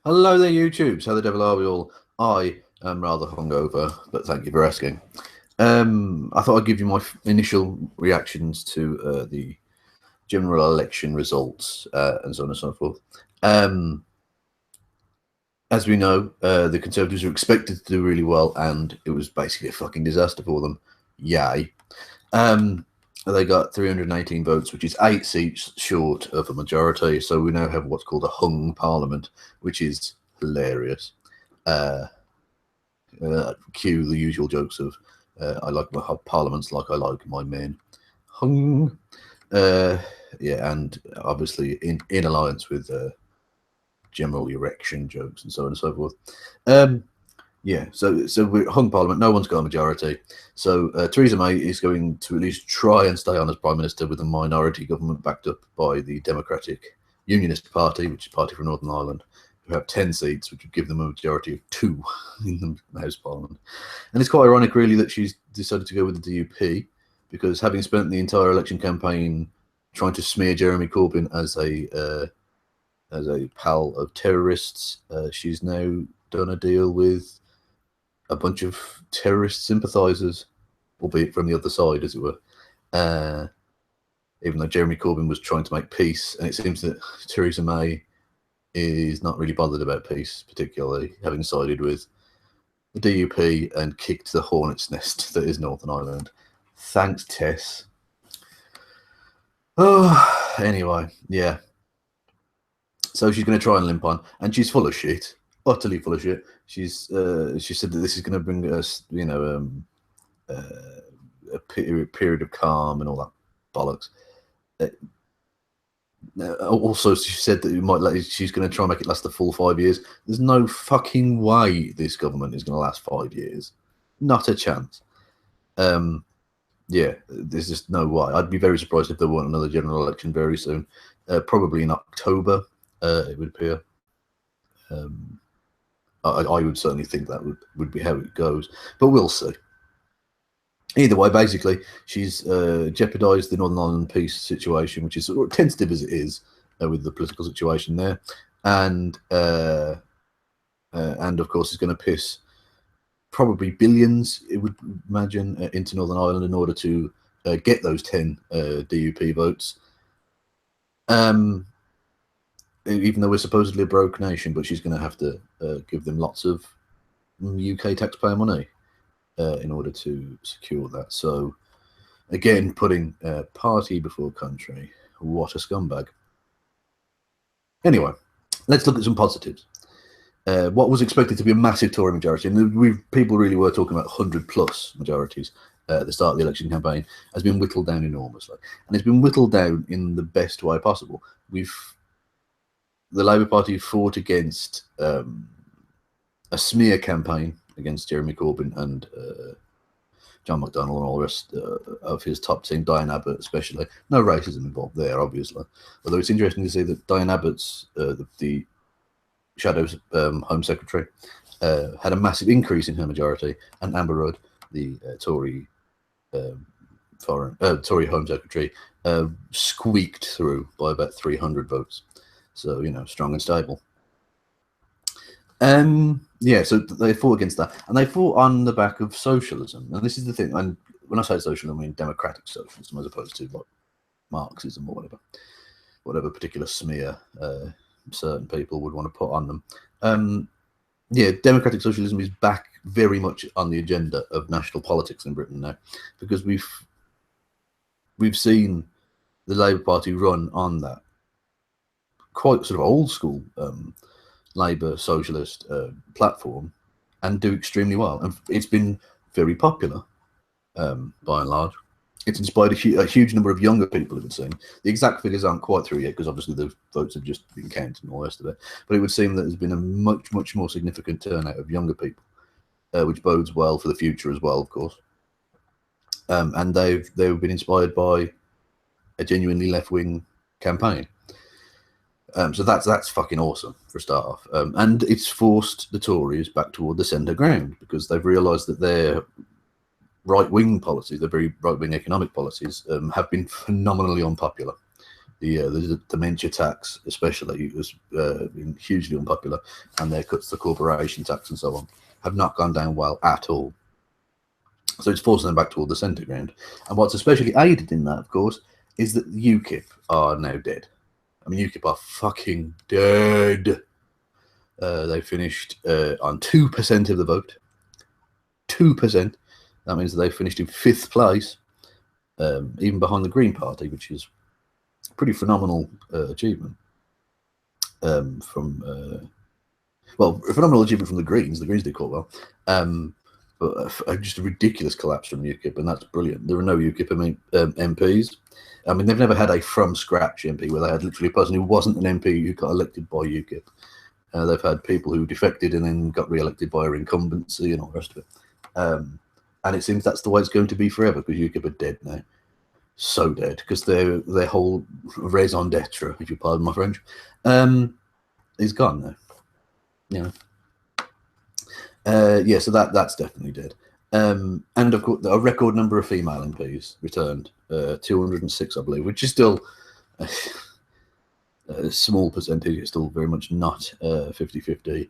Hello there, YouTubes. How the devil are we all? I am rather hungover, but thank you for asking. I thought I'd give you my initial reactions to the general election results and so on and so forth. As we know, the Conservatives were expected to do really well, and it was basically a fucking disaster for them. Yay. They got 318 votes, which is 8 seats short of a majority. So we now have what's called a hung parliament, which is hilarious. Cue the usual jokes of I like my parliaments like I like my men. Hung. Yeah, and obviously in alliance with general erection jokes and so on and so forth. Yeah, so we're hung parliament. No one's got a majority. So Theresa May is going to at least try and stay on as prime minister with a minority government backed up by the Democratic Unionist Party, which is Party for Northern Ireland, who have 10 seats, which would give them a majority of 2 in the House Parliament. And it's quite ironic, really, that she's decided to go with the DUP, because having spent the entire election campaign trying to smear Jeremy Corbyn as a pal of terrorists, she's now done a deal with a bunch of terrorist sympathisers, albeit from the other side, as it were. Even though Jeremy Corbyn was trying to make peace, and it seems that Theresa May is not really bothered about peace, particularly, having sided with the DUP and kicked the hornet's nest that is Northern Ireland. Thanks, Tess. Oh, anyway, yeah. So she's going to try and limp on, and she's full of shit, utterly full of shit. She said that this is going to bring us, a period of calm and all that bollocks. Also, she said that she's going to try and make it last the full 5 years. There's no fucking way this government is going to last 5 years. Not a chance. Yeah, there's just no way. I'd be very surprised if there weren't another general election very soon. Probably in October, it would appear. I would certainly think that would be how it goes, but we'll see. Either way, basically, she's jeopardised the Northern Ireland peace situation, which is sort of tentative as it is with the political situation there, and of course is going to piss probably billions, it would imagine, into Northern Ireland in order to get those 10 DUP votes. Even though we're supposedly a broke nation, but she's going to have to give them lots of UK taxpayer money in order to secure that. So, again, putting party before country. What a scumbag. Anyway, let's look at some positives. What was expected to be a massive Tory majority, and people really were talking about 100+ majorities at the start of the election campaign, has been whittled down enormously. And it's been whittled down in the best way possible. The Labour Party fought against a smear campaign against Jeremy Corbyn and John McDonnell and all the rest of his top team, Diane Abbott especially. No racism involved there, obviously. Although it's interesting to see that Diane Abbott's, the Shadows Home Secretary, had a massive increase in her majority, and Amber Rudd, the Tory Tory Home Secretary, squeaked through by about 300 votes. So, strong and stable. Yeah, so they fought against that, and they fought on the back of socialism. And this is the thing, and when I say socialism, I mean democratic socialism, as opposed to like Marxism or whatever particular smear certain people would want to put on them. Yeah, democratic socialism is back very much on the agenda of national politics in Britain now, because we've seen the Labour Party run on that quite sort of old school Labour socialist platform and do extremely well, and it's been very popular by and large. It's inspired a huge number of younger people, it would seem. The exact figures aren't quite through yet, because obviously the votes have just been counted and all the rest of it, but it would seem that there's been a much more significant turnout of younger people, which bodes well for the future as well, of course. And they've been inspired by a genuinely left-wing campaign. So that's fucking awesome for a start off. And it's forced the Tories back toward the centre ground, because they've realised that their right-wing policies, their very right-wing economic policies, have been phenomenally unpopular the dementia tax, especially, was been hugely unpopular, and their cuts to corporation tax and so on have not gone down well at all. So it's forcing them back toward the centre ground. And what's especially aided in that, of course, is that UKIP are now dead. I mean, UKIP are fucking dead. They finished on 2% of the vote. 2%. That means that they finished in 5th place, even behind the Green Party, which is a pretty phenomenal achievement. Well, a phenomenal achievement from the Greens. The Greens did quite well. But just a ridiculous collapse from UKIP, and that's brilliant. There are no UKIP MPs. I mean, they've never had a from-scratch MP where they had literally a person who wasn't an MP who got elected by UKIP. They've had people who defected and then got re-elected by incumbency and all the rest of it. And it seems that's the way it's going to be forever, because UKIP are dead now. So dead, because their whole raison d'etre, if you pardon my French, is gone now. You know. Yeah, so that's definitely dead. And of course, a record number of female MPs returned, 206, I believe, which is still a small percentage. It's still very much not 50-50,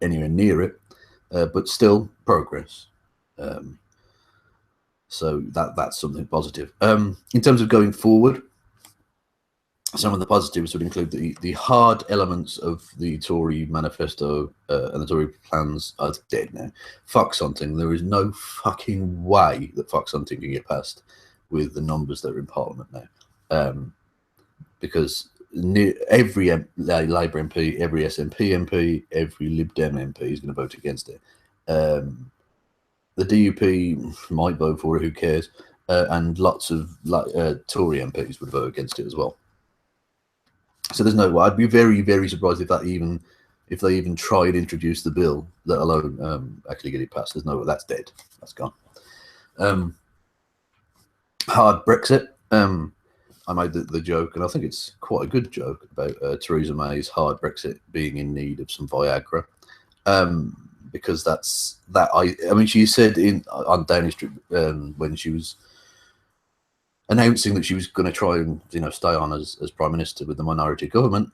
anywhere near it, but still progress. So that's something positive. In terms of going forward, some of the positives would include the hard elements of the Tory manifesto and the Tory plans are dead now. Fox hunting, there is no fucking way that fox hunting can get passed with the numbers that are in Parliament now. Because every Labour MP, every SNP MP, every Lib Dem MP is going to vote against it. The DUP might vote for it, who cares? And lots of Tory MPs would vote against it as well. So there's no way. I'd be very, very surprised if they even try and introduce the bill, let alone actually get it passed. There's no way. That's dead. That's gone. Hard Brexit. I made the joke, and I think it's quite a good joke, about Theresa May's hard Brexit being in need of some Viagra, because I mean, she said on Downing Street when she was announcing that she was going to try and stay on as Prime Minister with the minority government,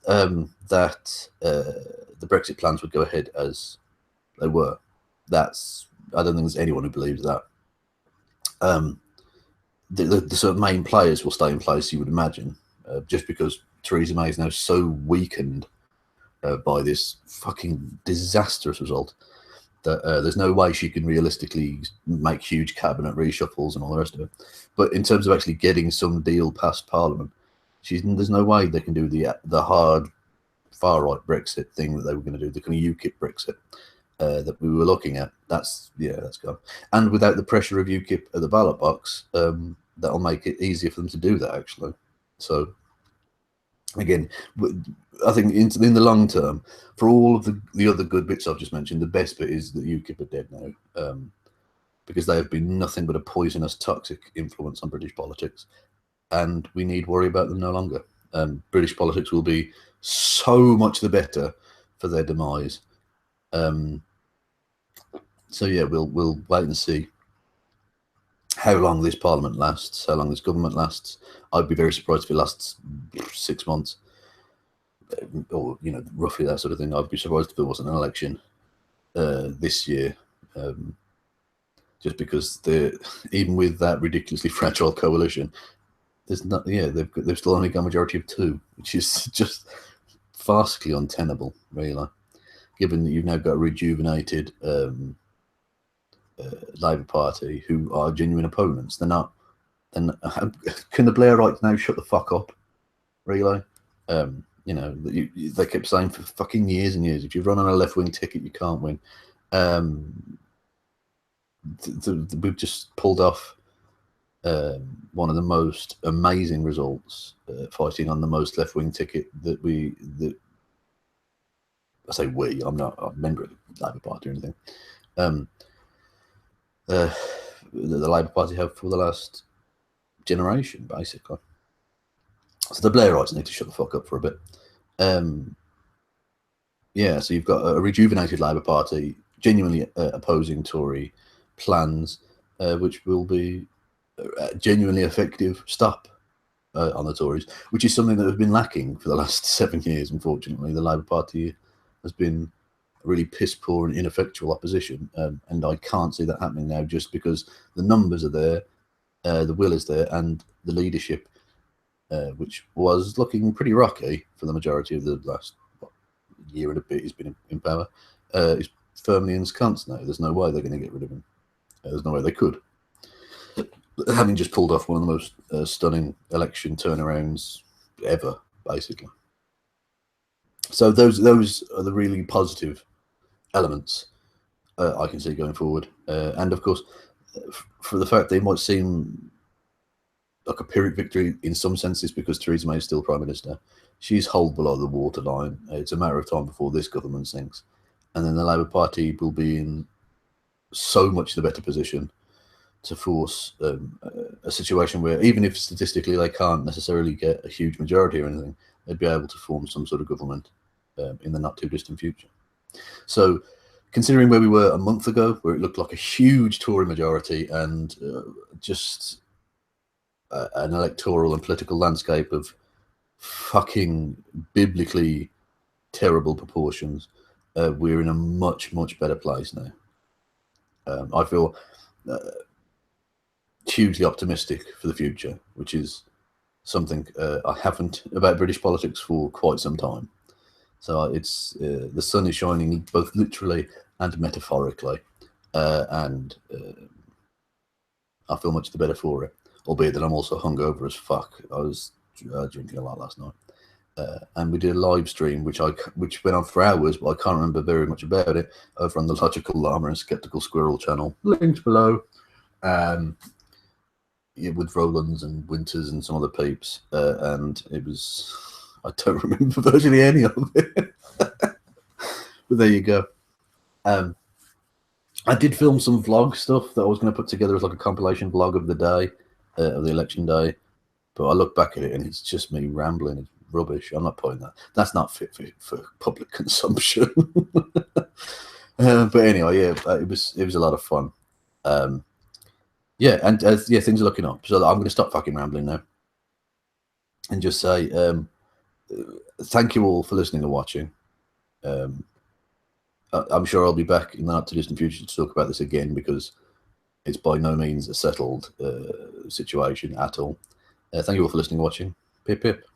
that the Brexit plans would go ahead as they were. I don't think there's anyone who believes that. The sort of main players will stay in place, you would imagine, just because Theresa May is now so weakened by this fucking disastrous result that there's no way she can realistically make huge cabinet reshuffles and all the rest of it. But in terms of actually getting some deal past Parliament, there's no way they can do the hard far-right Brexit thing that they were going to do, the kind of UKIP Brexit that we were looking at. That's gone. And without the pressure of UKIP at the ballot box, that'll make it easier for them to do that, actually. So, again, I think in the long term, for all of the other good bits I've just mentioned, the best bit is that UKIP are dead now, because they have been nothing but a poisonous, toxic influence on British politics, and we need worry about them no longer. British politics will be so much the better for their demise. So yeah, we'll wait and see how long this Parliament lasts, how long this government lasts. I'd be very surprised if it lasts 6 months, or roughly that sort of thing. I'd be surprised if there wasn't an election this year, just because even with that ridiculously fragile coalition, there's not. Yeah, they've still only got a majority of 2, which is just farcically untenable, really. Given that you've now got a rejuvenated Labour Party who are genuine opponents, they're not. And can the Blairites now shut the fuck up? Really? They kept saying for fucking years and years, if you run on a left-wing ticket, you can't win. We've just pulled off one of the most amazing results, fighting on the most left-wing ticket that I say we. I'm not a member of the Labour Party or anything. The Labour Party have for the last generation, basically. So the Blairites need to shut the fuck up for a bit. Yeah, so you've got a rejuvenated Labour Party genuinely opposing Tory plans, which will be genuinely effective. Stop on the Tories, which is something that has been lacking for the last 7 years. Unfortunately, the Labour Party has been really piss poor and ineffectual opposition, and I can't see that happening now, just because the numbers are there, the will is there, and the leadership, which was looking pretty rocky for the majority of the last year and a bit he's been in power, is firmly ensconced now. There's no way they're going to get rid of him. There's no way they could, having just pulled off one of the most stunning election turnarounds ever, basically. So those are the really positive elements I can see going forward, and of course, for the fact they might seem like a Pyrrhic victory in some senses, because Theresa May is still Prime Minister. She's hulled below the waterline. It's a matter of time before this government sinks, and then the Labour Party will be in so much the better position to force a situation where, even if statistically they can't necessarily get a huge majority or anything, they'd be able to form some sort of government in the not too distant future. So, considering where we were a month ago, where it looked like a huge Tory majority and just an electoral and political landscape of fucking biblically terrible proportions, we're in a much, much better place now. I feel hugely optimistic for the future, which is something I haven't about British politics for quite some time. So it's the sun is shining both literally and metaphorically, and I feel much the better for it. Albeit that I'm also hungover as fuck. I was drinking a lot last night, and we did a live stream which went on for hours, but I can't remember very much about it, over on the Logical Llama and Skeptical Squirrel channel, linked below. Yeah, with Rolands and Winters and some other peeps, and it was, I don't remember virtually any of it. But there you go. I did film some vlog stuff that I was going to put together as like a compilation vlog of the day, of the election day, but I look back at it and it's just me rambling. It's rubbish. I'm not putting that. That's not fit for public consumption. But anyway, yeah, it was a lot of fun. Yeah, and yeah, things are looking up. So I'm going to stop fucking rambling now and just say thank you all for listening and watching. I'm sure I'll be back in the not too distant future to talk about this again, because it's by no means a settled situation at all. Thank you all for listening and watching. Pip pip.